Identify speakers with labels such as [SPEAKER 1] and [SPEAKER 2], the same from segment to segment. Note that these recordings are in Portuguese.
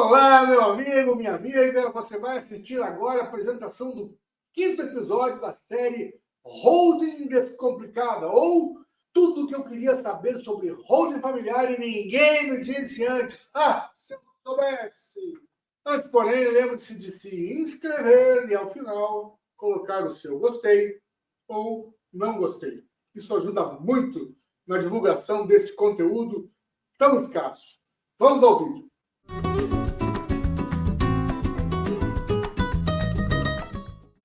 [SPEAKER 1] Olá, meu amigo, minha amiga. Você vai assistir agora a apresentação do 5º episódio da série Holding Descomplicada, ou tudo o que eu queria saber sobre holding familiar e ninguém me disse antes. Se eu soubesse! Antes, porém, lembre-se de se inscrever e, ao final, colocar o seu gostei ou não gostei. Isso ajuda muito na divulgação desse conteúdo tão escasso. Vamos ao vídeo.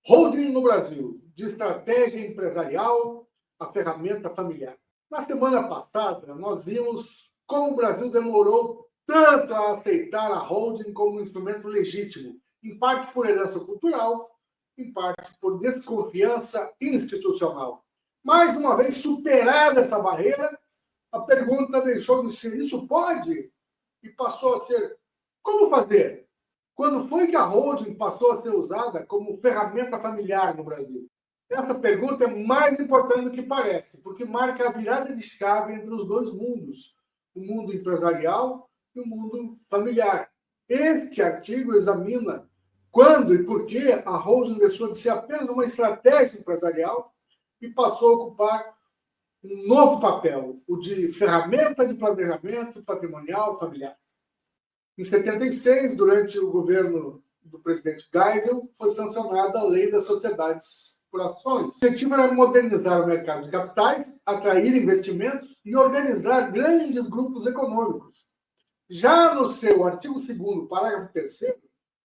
[SPEAKER 1] Holding no Brasil, de estratégia empresarial a ferramenta familiar. Na semana passada, nós vimos como o Brasil demorou tanto a aceitar a holding como um instrumento legítimo, em parte por herança cultural, em parte por desconfiança institucional. Mais uma vez superada essa barreira, a pergunta deixou de ser isso pode? E passou a ser como fazer? Quando foi que a holding passou a ser usada como ferramenta familiar no Brasil? Essa pergunta é mais importante do que parece, porque marca a virada de chave entre os dois mundos, o mundo empresarial e o mundo familiar. Este artigo examina quando e por que a holding deixou de ser apenas uma estratégia empresarial e passou a ocupar um novo papel, o de ferramenta de planejamento patrimonial familiar. Em 76, durante o governo do presidente Geisel, foi sancionada a Lei das Sociedades por Ações. O objetivo era modernizar o mercado de capitais, atrair investimentos e organizar grandes grupos econômicos. Já no seu artigo 2º, parágrafo 3º,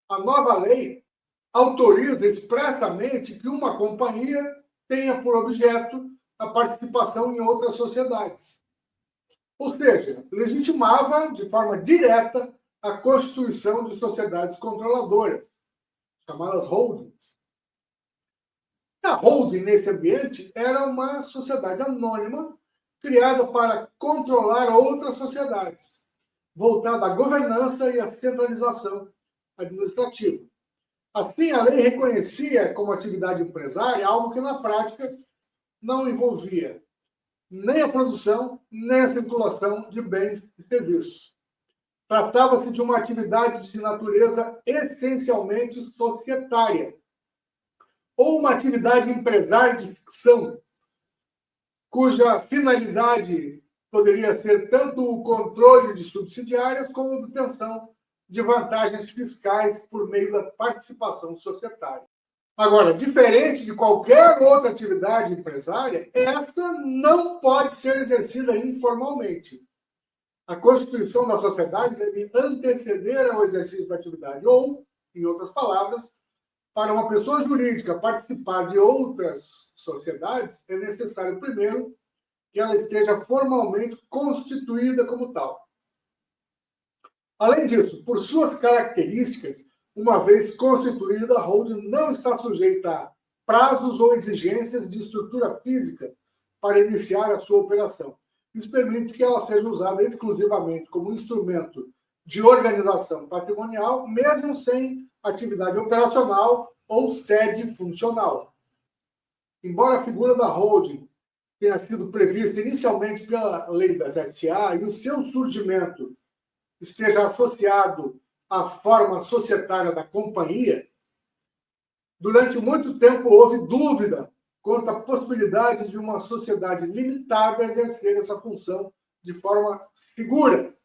[SPEAKER 1] a nova lei autoriza expressamente que uma companhia tenha por objeto a participação em outras sociedades. Ou seja, legitimava de forma direta a constituição de sociedades controladoras, chamadas holdings. A holding, nesse ambiente, era uma sociedade anônima criada para controlar outras sociedades, voltada à governança e à centralização administrativa. Assim, a lei reconhecia como atividade empresária algo que, na prática, não envolvia nem a produção, nem a circulação de bens e serviços. Tratava-se de uma atividade de natureza essencialmente societária, ou uma atividade empresária de ficção, cuja finalidade poderia ser tanto o controle de subsidiárias como a obtenção de vantagens fiscais por meio da participação societária. Agora, diferente de qualquer outra atividade empresária, essa não pode ser exercida informalmente. A constituição da sociedade deve anteceder ao exercício da atividade, ou, em outras palavras, para uma pessoa jurídica participar de outras sociedades, é necessário, primeiro, que ela esteja formalmente constituída como tal. Além disso, por suas características, uma vez constituída, a holding não está sujeita a prazos ou exigências de estrutura física para iniciar a sua operação. Isso permite que ela seja usada exclusivamente como instrumento de organização patrimonial, mesmo sem atividade operacional ou sede funcional. Embora a figura da holding tenha sido prevista inicialmente pela lei das SA e o seu surgimento esteja associado à forma societária da companhia, durante muito tempo houve dúvida quanto à possibilidade de uma sociedade limitada exercer essa função de forma segura.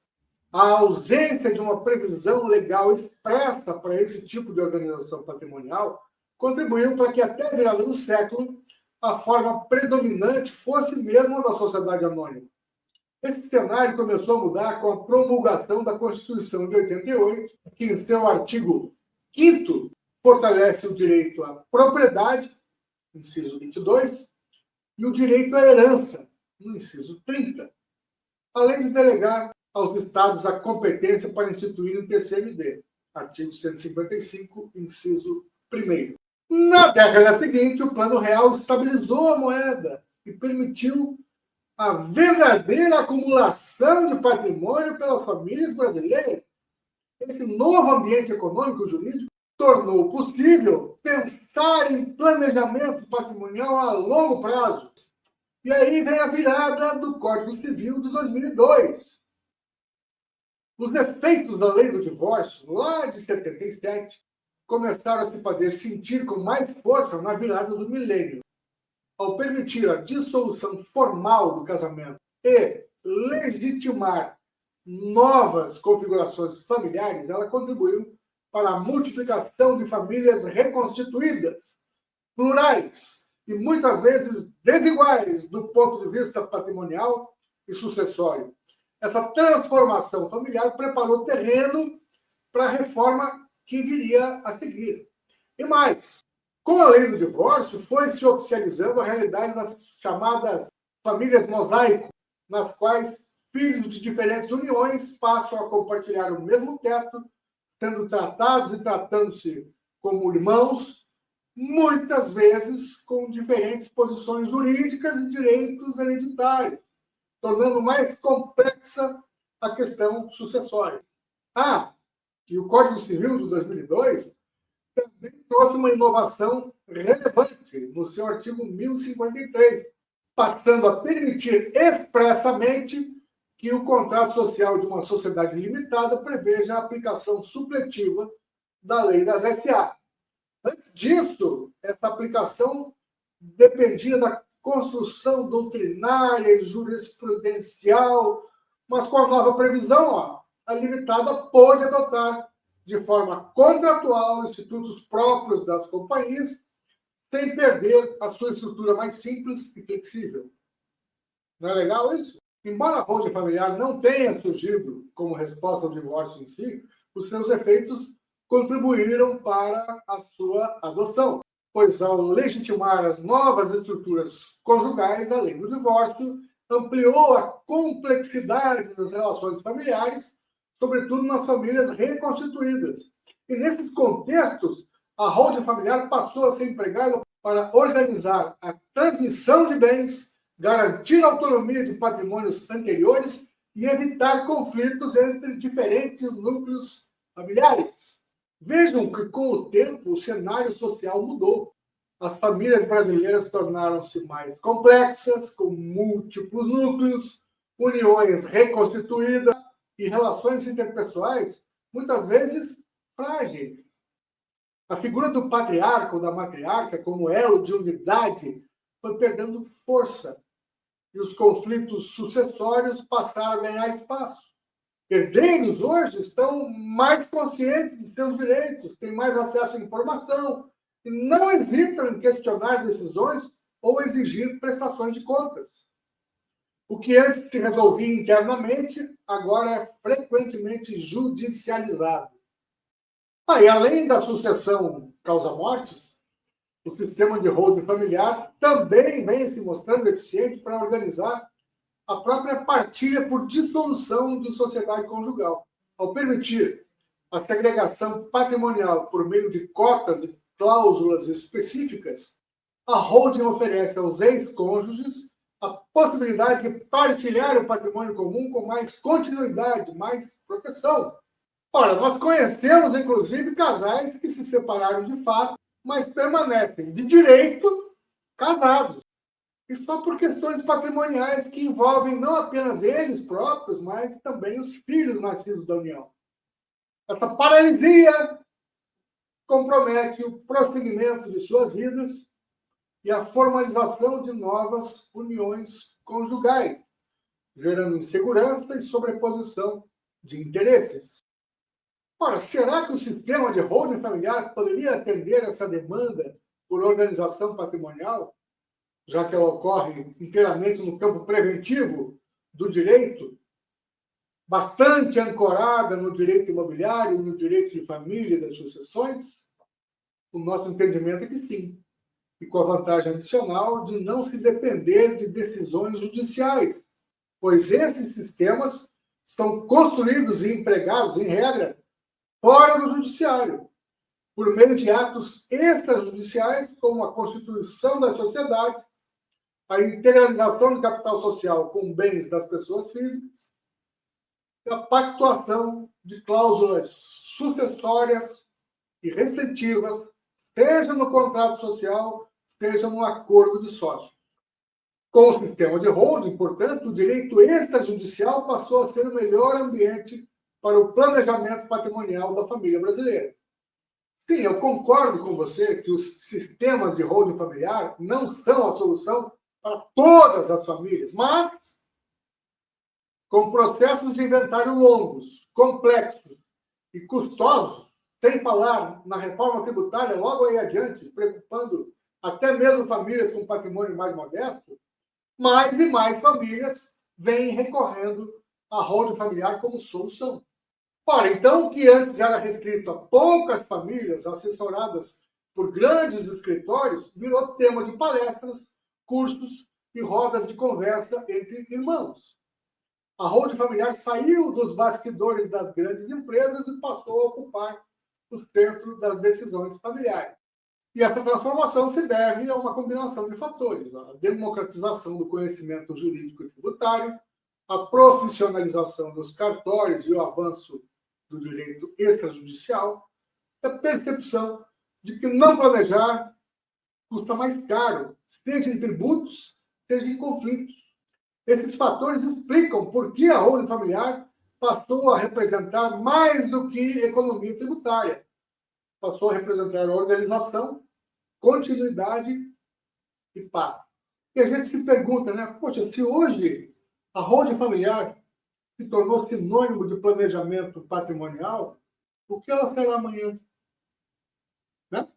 [SPEAKER 1] A ausência de uma previsão legal expressa para esse tipo de organização patrimonial contribuiu para que, até a virada do século, a forma predominante fosse mesmo a da sociedade anônima. Esse cenário começou a mudar com a promulgação da Constituição de 88, que, em seu artigo 5º, fortalece o direito à propriedade, inciso 22, e o direito à herança, no inciso 30, além de delegar aos estados a competência para instituir o TCMD, artigo 155, inciso 1º. Na década seguinte, o Plano Real estabilizou a moeda e permitiu a verdadeira acumulação de patrimônio pelas famílias brasileiras. Esse novo ambiente econômico e jurídico tornou possível pensar em planejamento patrimonial a longo prazo. E aí vem a virada do Código Civil de 2002. Os efeitos da lei do divórcio, lá de 77, começaram a se fazer sentir com mais força na virada do milênio, ao permitir a dissolução formal do casamento e legitimar novas configurações familiares, ela contribuiu para a multiplicação de famílias reconstituídas, plurais e muitas vezes desiguais do ponto de vista patrimonial e sucessório. Essa transformação familiar preparou terreno para a reforma que viria a seguir. E mais, com a lei do divórcio, foi se oficializando a realidade das chamadas famílias mosaico, nas quais filhos de diferentes uniões passam a compartilhar o mesmo teto, sendo tratados e tratando-se como irmãos, muitas vezes com diferentes posições jurídicas e direitos hereditários, tornando mais complexa a questão sucessória. E o Código Civil de 2002 também trouxe uma inovação relevante no seu artigo 1053, passando a permitir expressamente que o contrato social de uma sociedade limitada preveja a aplicação supletiva da lei das SA. Antes disso, essa aplicação dependia da construção doutrinária e jurisprudencial, mas com a nova previsão, a limitada pôde adotar de forma contratual institutos próprios das companhias, sem perder a sua estrutura mais simples e flexível. Não é legal isso? Embora a holding familiar não tenha surgido como resposta ao divórcio em si, os seus efeitos contribuíram para a sua adoção, pois ao legitimar as novas estruturas conjugais, a lei do divórcio ampliou a complexidade das relações familiares, sobretudo nas famílias reconstituídas. E nesses contextos, a holding familiar passou a ser empregada para organizar a transmissão de bens, garantir a autonomia de patrimônios anteriores e evitar conflitos entre diferentes núcleos familiares. Vejam que, com o tempo, o cenário social mudou. As famílias brasileiras tornaram-se mais complexas, com múltiplos núcleos, uniões reconstituídas e relações interpessoais, muitas vezes, frágeis. A figura do patriarca ou da matriarca, como elo de unidade, foi perdendo força e os conflitos sucessórios passaram a ganhar espaço. Herdeiros hoje estão mais conscientes de seus direitos, têm mais acesso à informação e não hesitam em questionar decisões ou exigir prestações de contas. O que antes se resolvia internamente, agora é frequentemente judicializado. E além da sucessão causa-mortes, o sistema de holding familiar também vem se mostrando eficiente para organizar a própria partilha por dissolução de sociedade conjugal. Ao permitir a segregação patrimonial por meio de cotas e cláusulas específicas, a holding oferece aos ex-cônjuges a possibilidade de partilhar o patrimônio comum com mais continuidade, mais proteção. Ora, nós conhecemos, inclusive, casais que se separaram de fato, mas permanecem de direito casados. E só por questões patrimoniais que envolvem não apenas eles próprios, mas também os filhos nascidos da união. Essa paralisia compromete o prosseguimento de suas vidas e a formalização de novas uniões conjugais, gerando insegurança e sobreposição de interesses. Ora, será que o sistema de holding familiar poderia atender essa demanda por organização patrimonial, já que ela ocorre inteiramente no campo preventivo do direito, bastante ancorada no direito imobiliário, no direito de família e das sucessões? O nosso entendimento é que sim, e com a vantagem adicional de não se depender de decisões judiciais, pois esses sistemas são construídos e empregados, em regra, fora do judiciário, por meio de atos extrajudiciais, como a constituição das sociedades, a integralização do capital social com bens das pessoas físicas, e a pactuação de cláusulas sucessórias e restritivas, seja no contrato social, seja no acordo de sócios. Com o sistema de holding, portanto, o direito extrajudicial passou a ser o melhor ambiente para o planejamento patrimonial da família brasileira. Sim, eu concordo com você que os sistemas de holding familiar não são a solução para todas as famílias, mas com processos de inventário longos, complexos e custosos, sem falar na reforma tributária logo aí adiante, preocupando até mesmo famílias com patrimônio mais modesto, mais e mais famílias vêm recorrendo à holding familiar como solução. Ora, então, o que antes era restrito a poucas famílias assessoradas por grandes escritórios, virou tema de palestras, cursos e rodas de conversa entre irmãos. A holding familiar saiu dos bastidores das grandes empresas e passou a ocupar o centro das decisões familiares. E essa transformação se deve a uma combinação de fatores: a democratização do conhecimento jurídico e tributário, a profissionalização dos cartórios e o avanço do direito extrajudicial, a percepção de que não planejar custa mais caro, seja em tributos, seja em conflitos. Esses fatores explicam por que a holding familiar passou a representar mais do que economia tributária. Passou a representar organização, continuidade e paz. E a gente se pergunta, né? Poxa, se hoje a holding familiar se tornou sinônimo de planejamento patrimonial, o que ela será amanhã? Né?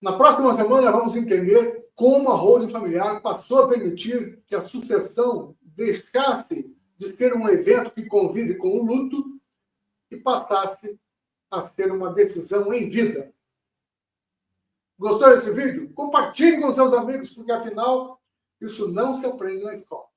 [SPEAKER 1] Na próxima semana, vamos entender como a holding familiar passou a permitir que a sucessão deixasse de ser um evento que convive com o luto e passasse a ser uma decisão em vida. Gostou desse vídeo? Compartilhe com seus amigos, porque afinal, isso não se aprende na escola.